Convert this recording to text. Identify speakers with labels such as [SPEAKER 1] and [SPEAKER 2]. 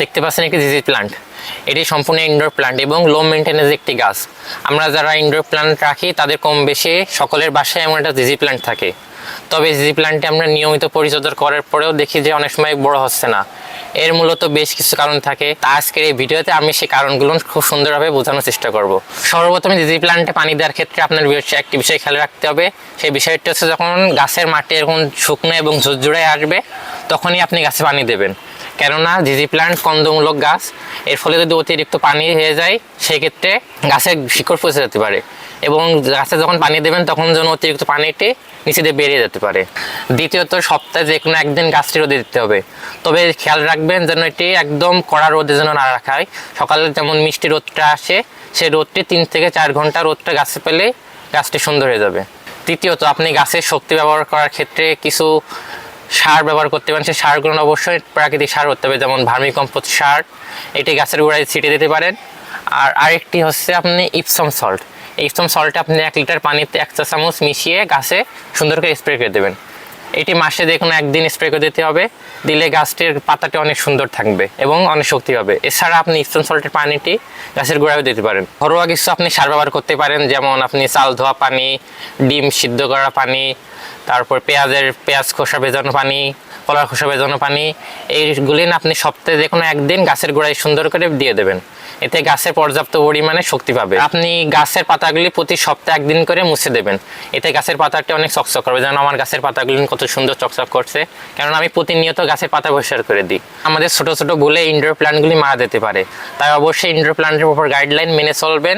[SPEAKER 1] দেখতে পাচ্ছেন একটি জিজি প্লান্ট। এটি সম্পূর্ণ ইনডোর প্লান্ট এবং লো মেনটেন্যান্স একটি গাছ। আমরা যারা ইনডোর প্লান্ট রাখি তাদের কম বেশি সকলের বাসায় এমন একটা জিজি প্লান্ট থাকে। তবে জিজি প্লান্টে আমরা নিয়মিত পরিচর্যা করার পরেও দেখি যে অনেক সময় বড় হচ্ছে না। এর মূলত বেশ কিছু কারণ থাকে। তা আজকের এই ভিডিওতে আমি সেই কারণগুলো খুব সুন্দরভাবে বোঝানোর চেষ্টা করব। সর্বপ্রথমে জিজি প্লান্টে পানি দেওয়ার ক্ষেত্রে আপনার একটি বিষয় খেয়াল রাখতে হবে। সেই বিষয়টি হচ্ছে যখন গাছের মাটি এরকম শুকনো এবং ঝুরঝুরে আসবে তখনই আপনি গাছে পানি দেবেন। কেননা জিজি প্লান্ট কন্দমূলক গাছ, এর ফলে যদি অতিরিক্ত পানি হয়ে যায় সেক্ষেত্রে গাছের শিকড় পচে যেতে পারে এবং গাছে যখন পানি দেবেন তখন যেন অতিরিক্ত পানিটি নিচে দিয়ে বেরিয়ে যেতে পারে। দ্বিতীয়ত সপ্তাহে যে কোনো একদিন গাছটি রোদে দিতে হবে। তবে খেয়াল রাখবেন যেন এটি একদম কড়া রোদে যেন না রাখা হয়। সকালে যেমন মিষ্টি রোদটা আসে সেই রোদটি 3 থেকে 4 ঘন্টা রোদটা গাছে পেলে গাছটি সুন্দর হয়ে যাবে। তৃতীয়ত আপনি গাছের শক্তি ব্যবহার করার ক্ষেত্রে কিছু সার ব্যবহার করতে পারেন। সেই সারগুলো অবশ্যই প্রাকৃতিক সার হতে হবে, যেমন ভার্মি কম্পোস্ট সার, এটি গাছের গোড়ায় ছিটিয়ে দিতে পারেন। আর আরেকটি হচ্ছে আপনি ইপসম সল্ট। ইপসম সল্টটা আপনি 1 লিটার পানিতে 1 চা চামচ মিশিয়ে গাছে সুন্দর করে স্প্রে করে দেবেন। এটি মাসে যে কোনো একদিন স্প্রে করে দিতে হবে। দিলে গাছটির পাতাটি অনেক সুন্দর থাকবে এবং অনেক শক্তি পাবে। এছাড়া আপনি ইপসম সল্টের পানিটি গাছের গোড়ায় দিতে পারেন। ঘরোয়া কিছু আপনি সার ব্যবহার করতে পারেন, যেমন আপনি চাল ধোয়া পানি, ডিম সিদ্ধ করা পানি, তারপর পেঁয়াজ খোসা ভেজানো পানি, কলার খোসা ভেজানো পানি, এইগুলি আপনি সপ্তাহে যে কোনো একদিন গাছের গোড়ায় সুন্দর করে দিয়ে দেবেন। এতে গাছের পর্যাপ্ত পরিমাণে শক্তি পাবে। আপনি গাছের পাতাগুলি প্রতি সপ্তাহে 1 দিন করে মুছে দেবেন। এতে গাছের পাতাটি অনেক চকচক করবে। যেমন আমার গাছের পাতাগুলি কত সুন্দর চকচক করছে, কারণ আমি প্রতিনিয়ত গাছের পাতা পরিষ্কার করে দিই। আমাদের ছোট ছোট ভুলে ইনডোর প্ল্যান্টগুলি মারা যেতে পারে, তাই অবশ্যই ইনডোর প্ল্যান্টের উপর গাইডলাইন মেনে চলবেন